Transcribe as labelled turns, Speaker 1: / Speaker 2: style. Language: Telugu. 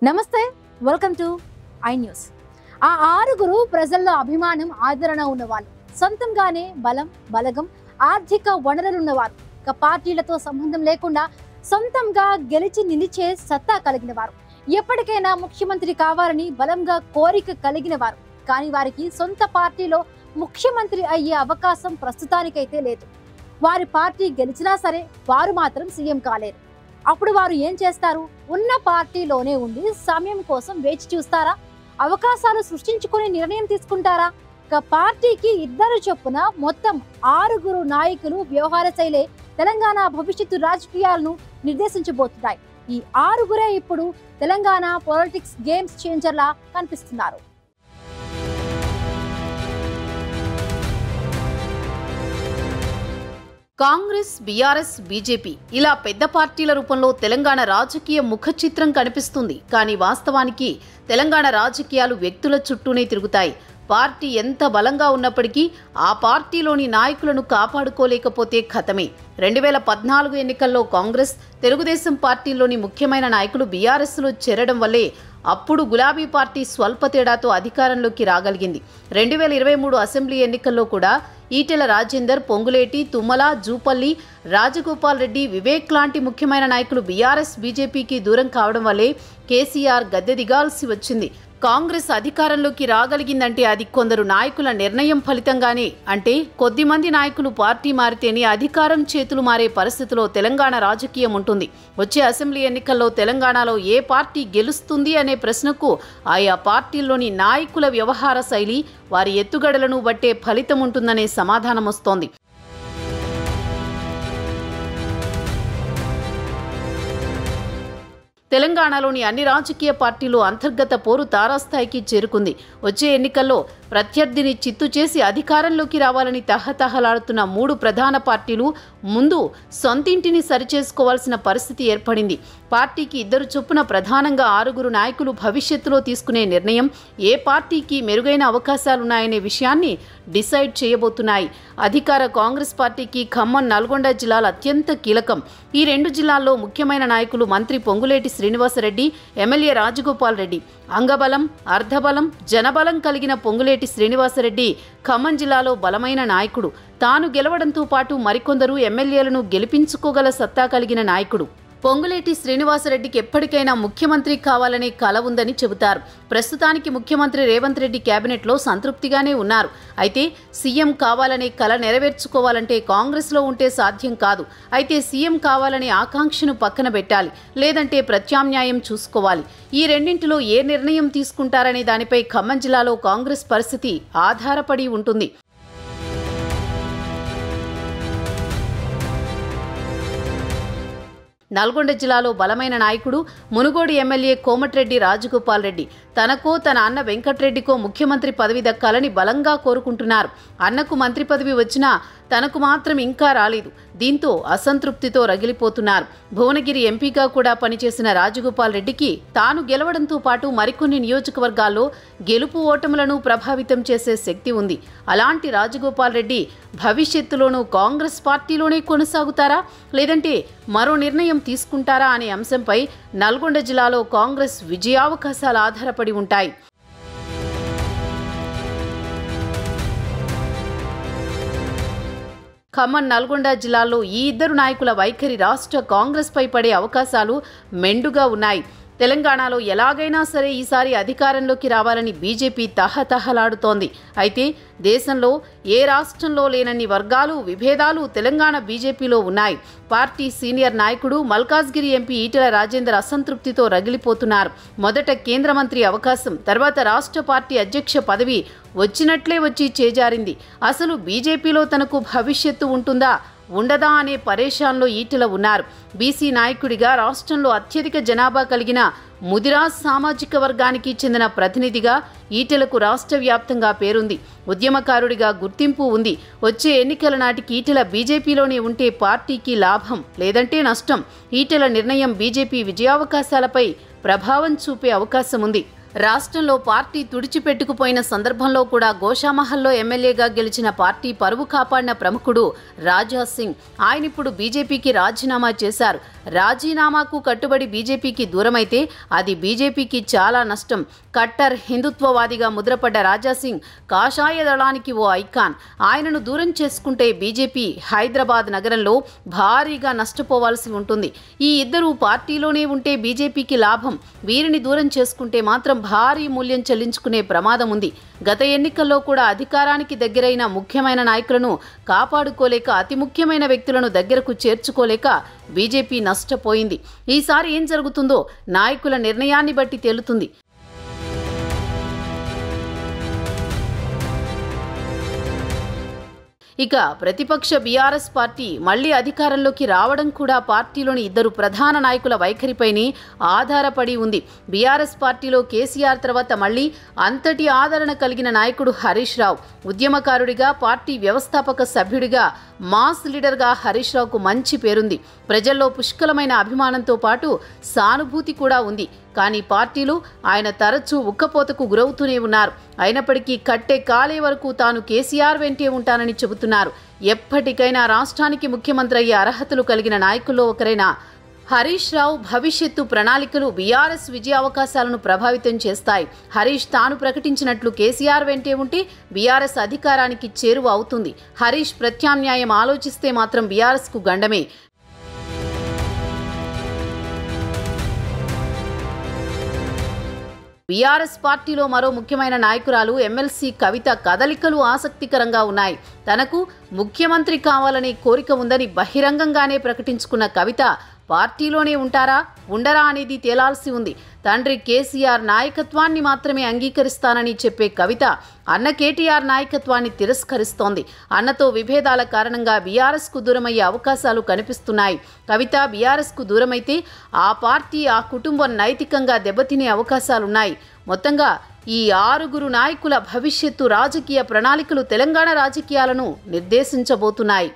Speaker 1: నమస్తే, వెల్కమ్ టు ఐ న్యూస్. ఆ ఆరుగురు ప్రజల్లో అభిమానం, ఆదరణ ఉన్నవాళ్ళు, సొంతంగానే బలం, బలగం, ఆర్థిక వనరులున్నవారు, ఇక పార్టీలతో సంబంధం లేకుండా సొంతంగా గెలిచి నిలిచే సత్తా కలిగిన వారు, ఎప్పటికైనా ముఖ్యమంత్రి కావాలని బలంగా కోరిక కలిగిన వారు. కానీ వారికి సొంత పార్టీలో ముఖ్యమంత్రి అయ్యే అవకాశం ప్రస్తుతానికైతే లేదు. వారి పార్టీ గెలిచినా సరే వారు మాత్రం సీఎం కాలేరు. అప్పుడు వారు ఏం చేస్తారు? ఉన్న పార్టీలోనే ఉండి సమయం కోసం వేచి చూస్తారా? అవకాశాలు సృష్టించుకుని నిర్ణయం తీసుకుంటారా? ఇక పార్టీకి ఇద్దరు చొప్పున మొత్తం 6 నాయకులు వ్యవహార శైలే తెలంగాణ భవిష్యత్తు రాజకీయాలను నిర్దేశించబోతున్నాయి. ఈ 6 ఇప్పుడు తెలంగాణ పొలిటిక్స్ గేమ్స్ చేంజర్లా కనిపిస్తున్నారు.
Speaker 2: కాంగ్రెస్, బీఆర్ఎస్, బీజేపీ ఇలా పెద్ద పార్టీల రూపంలో తెలంగాణ రాజకీయ ముఖ చిత్రం కనిపిస్తుంది. కానీ వాస్తవానికి తెలంగాణ రాజకీయాలు వ్యక్తుల చుట్టూనే తిరుగుతాయి. పార్టీ ఎంత బలంగా ఉన్నప్పటికీ ఆ పార్టీలోని నాయకులను కాపాడుకోలేకపోతే ఖతమే. 2014 ఎన్నికల్లో కాంగ్రెస్, తెలుగుదేశం పార్టీలోని ముఖ్యమైన నాయకులు బీఆర్ఎస్లో చేరడం వల్లే అప్పుడు గులాబీ పార్టీ స్వల్ప తేడాతో అధికారంలోకి రాగలిగింది. 2023 అసెంబ్లీ ఎన్నికల్లో కూడా ఈటెల రాజేందర్, పొంగులేటి, తుమ్మల, జూపల్లి, రాజగోపాల్ రెడ్డి, వివేక్ లాంటి ముఖ్యమైన నాయకులు బీఆర్ఎస్, బీజేపీకి దూరం కావడం వల్లే కేసీఆర్ గద్దె దిగాల్సి వచ్చింది. కాంగ్రెస్ అధికారంలోకి రాగలిగిందంటే అది కొందరు నాయకుల నిర్ణయం ఫలితంగానే. అంటే కొద్దిమంది నాయకులు పార్టీ మారితేనే అధికారం చేతులు మారే పరిస్థితిలో తెలంగాణ రాజకీయం ఉంటుంది. వచ్చే అసెంబ్లీ ఎన్నికల్లో తెలంగాణలో ఏ పార్టీ గెలుస్తుంది అనే ప్రశ్నకు ఆయా పార్టీల్లోని నాయకుల వ్యవహార శైలి, వారి ఎత్తుగడలను బట్టే ఫలితం ఉంటుందనే సమాధానం వస్తోంది. తెలంగాణలోని అన్ని రాజకీయ పార్టీలు అంతర్గత పోరు తారాస్థాయికి చేరుకుంది. వచ్చే ఎన్నికల్లో ప్రత్యర్థిని చిత్తు చేసి అధికారంలోకి రావాలని తహతహలాడుతున్న 3 ప్రధాన పార్టీలు ముందు సొంతింటిని సరిచేసుకోవాల్సిన పరిస్థితి ఏర్పడింది. పార్టీకి ఇద్దరు చొప్పున ప్రధానంగా 6 నాయకులు భవిష్యత్తులో తీసుకునే నిర్ణయం ఏ పార్టీకి మెరుగైన అవకాశాలున్నాయనే విషయాన్ని డిసైడ్ చేయబోతున్నాయి. అధికార కాంగ్రెస్ పార్టీకి ఖమ్మం, నల్గొండ జిల్లాలు అత్యంత కీలకం. ఈ 2 జిల్లాల్లో ముఖ్యమైన నాయకులు మంత్రి పొంగులేటి శ్రీనివాసరెడ్డి, ఎమ్మెల్యే రాజగోపాల్ రెడ్డి. అంగబలం, అర్ధబలం, జనబలం కలిగిన పొంగులేటి శ్రీనివాసరెడ్డి ఖమ్మం జిల్లాలో బలమైన నాయకుడు. తాను గెలవడంతో పాటు మరికొందరు ఎమ్మెల్యేలను గెలిపించుకోగల సత్తా కలిగిన నాయకుడు. పొంగులేటి శ్రీనివాసరెడ్డికి ఎప్పటికైనా ముఖ్యమంత్రి కావాలనే కల ఉందని చెబుతారు. ప్రస్తుతానికి ముఖ్యమంత్రి రేవంత్ రెడ్డి కేబినెట్లో సంతృప్తిగానే ఉన్నారు. అయితే సీఎం కావాలనే కల నెరవేర్చుకోవాలంటే కాంగ్రెస్లో ఉంటే సాధ్యం కాదు. అయితే సీఎం కావాలనే ఆకాంక్షను పక్కన పెట్టాలి, లేదంటే ప్రత్యామ్నాయం చూసుకోవాలి. ఈ రెండింటిలో ఏ నిర్ణయం తీసుకుంటారనే దానిపై ఖమ్మం జిల్లాలో కాంగ్రెస్ పరిస్థితి ఆధారపడి ఉంటుంది. నల్గొండ జిల్లాలో బలమైన నాయకుడు మునుగోడు ఎమ్మెల్యే కోమటిరెడ్డి రాజగోపాల్ రెడ్డి. తనకో తన అన్న వెంకట్రెడ్డికో ముఖ్యమంత్రి పదవి దక్కాలని బలంగా కోరుకుంటున్నారు. అన్నకు మంత్రి పదవి వచ్చినా తనకు మాత్రం ఇంకా రాలేదు. దీంతో అసంతృప్తితో రగిలిపోతున్నారు. భువనగిరి ఎంపీగా కూడా పనిచేసిన రాజగోపాల్ రెడ్డికి తాను గెలవడంతో పాటు మరికొన్ని నియోజకవర్గాల్లో గెలుపు ఓటములను ప్రభావితం చేసే శక్తి ఉంది. అలాంటి రాజగోపాల్ రెడ్డి భవిష్యత్తులోనూ కాంగ్రెస్ పార్టీలోనే కొనసాగుతారా, లేదంటే మరో నిర్ణయం తీసుకుంటారా అనే అంశంపై నల్గొండ జిల్లాలో కాంగ్రెస్ విజయావకాశాలు ఆధారపడి ఉంటాయి. ఖమ్మం, నల్గొండ జిల్లాల్లో ఈ ఇద్దరు నాయకుల వైఖరి రాష్ట్ర కాంగ్రెస్పై పడే అవకాశాలు మెండుగా ఉన్నాయి. తెలంగాణలో ఎలాగైనా సరే ఈసారి అధికారంలోకి రావాలని బీజేపీ తహతహలాడుతోంది. అయితే దేశంలో ఏ రాష్ట్రంలో లేనన్ని వర్గాలు, విభేదాలు తెలంగాణ బీజేపీలో ఉన్నాయి. పార్టీ సీనియర్ నాయకుడు మల్కాజ్గిరి ఎంపీ ఈటెల రాజేందర్ అసంతృప్తితో రగిలిపోతున్నారు. మొదట కేంద్ర మంత్రి అవకాశం, తర్వాత రాష్ట్ర పార్టీ అధ్యక్ష పదవి వచ్చినట్లే వచ్చి చేజారింది. అసలు బీజేపీలో తనకు భవిష్యత్తు ఉంటుందా, ఉండదా అనే పరేషాన్లో ఈటెల ఉన్నారు. బీసీ నాయకుడిగా రాష్ట్రంలో అత్యధిక జనాభా కలిగిన ముదిరాజ్ సామాజిక వర్గానికి చెందిన ప్రతినిధిగా ఈటెలకు రాష్ట్ర వ్యాప్తంగా పేరుంది. ఉద్యమకారుడిగా గుర్తింపు ఉంది. వచ్చే ఎన్నికల నాటికి ఈటెల బీజేపీలోనే ఉంటే పార్టీకి లాభం, లేదంటే నష్టం. ఈటెల నిర్ణయం బీజేపీ విజయావకాశాలపై ప్రభావం చూపే అవకాశం ఉంది. రాష్ట్రంలో పార్టీ తుడిచిపెట్టుకుపోయిన సందర్భంలో కూడా గోషామహల్లో ఎమ్మెల్యేగా గెలిచిన పార్టీ పరువు కాపాడిన ప్రముఖుడు రాజా సింగ్. ఆయన ఇప్పుడు బీజేపీకి రాజీనామా చేశారు. రాజీనామాకు కట్టుబడి బీజేపీకి దూరమైతే అది బీజేపీకి చాలా నష్టం. కట్టర్ హిందుత్వవాదిగా ముద్రపడ్డ రాజా సింగ్ కాషాయ దళానికి ఓ ఐకాన్. ఆయనను దూరం చేసుకుంటే బీజేపీ హైదరాబాద్ నగరంలో భారీగా నష్టపోవాల్సి ఉంటుంది. ఈ ఇద్దరు పార్టీలోనే ఉంటే బీజేపీకి లాభం. వీరిని దూరం చేసుకుంటే మాత్రం భారీ మూల్యం చెల్లించుకునే ప్రమాదం ఉంది. గత ఎన్నికల్లో కూడా అధికారానికి దగ్గరైన ముఖ్యమైన నాయకులను కాపాడుకోలేక, అతి ముఖ్యమైన వ్యక్తులను దగ్గరకు చేర్చుకోలేక బీజేపీ నష్టపోయింది. ఈసారి ఏం జరుగుతుందో నాయకుల నిర్ణయాన్ని బట్టి తేలుతుంది. ఇక ప్రతిపక్ష బీఆర్ఎస్ పార్టీ మళ్లీ అధికారంలోకి రావడం కూడా పార్టీలోని ఇద్దరు ప్రధాన నాయకుల వైఖరిపైనే ఆధారపడి ఉంది. బీఆర్ఎస్ పార్టీలో కేసీఆర్ తర్వాత మళ్లీ అంతటి ఆదరణ కలిగిన నాయకుడు హరీష్ రావు. ఉద్యమకారుడిగా, పార్టీ వ్యవస్థాపక సభ్యుడిగా, మాస్ లీడర్గా హరీష్ రావుకు మంచి పేరుంది. ప్రజల్లో పుష్కలమైన అభిమానంతో పాటు సానుభూతి కూడా ఉంది. కానీ పార్టీలు ఆయన తరచూ ఉక్కపోతకు గురవుతూనే ఉన్నారు. అయినప్పటికీ కట్టె కాలే వరకు తాను కేసీఆర్ వెంటే ఉంటానని చెబుతున్నారు. ఎప్పటికైనా రాష్ట్రానికి ముఖ్యమంత్రి అయ్యే అర్హతలు కలిగిన నాయకుల్లో ఒకరైన హరీష్ రావు భవిష్యత్తు ప్రణాళికలు బీఆర్ఎస్ విజయావకాశాలను ప్రభావితం చేస్తాయి. హరీష్ తాను ప్రకటించినట్లు కేసీఆర్ వెంటే ఉంటే బీఆర్ఎస్ అధికారానికి చేరువ అవుతుంది. హరీష్ ప్రత్యామ్నాయం ఆలోచిస్తే మాత్రం బీఆర్ఎస్కు గండమే. బీఆర్ఎస్ పార్టీలో మరో ముఖ్యమైన నాయకురాలు ఎమ్మెల్సీ కవిత కదలికలు ఆసక్తికరంగా ఉన్నాయి. తనకు ముఖ్యమంత్రి కావాలనే కోరిక ఉందని బహిరంగంగానే ప్రకటించుకున్న కవిత పార్టీలోనే ఉంటారా, ఉండరా అనేది తేలాల్సి ఉంది. తండ్రి కేసీఆర్ నాయకత్వాన్ని మాత్రమే అంగీకరిస్తానని చెప్పే కవిత అన్న కేటీఆర్ నాయకత్వాన్ని తిరస్కరిస్తోంది. అన్నతో విభేదాల కారణంగా బీఆర్ఎస్కు దూరమయ్యే అవకాశాలు కనిపిస్తున్నాయి. కవిత బీఆర్ఎస్కు దూరమైతే ఆ పార్టీ, ఆ కుటుంబం నైతికంగా దెబ్బతినే అవకాశాలున్నాయి. మొత్తంగా ఈ 6 నాయకుల భవిష్యత్తు రాజకీయ ప్రణాళికలు తెలంగాణ రాజకీయాలను నిర్దేశించబోతున్నాయి.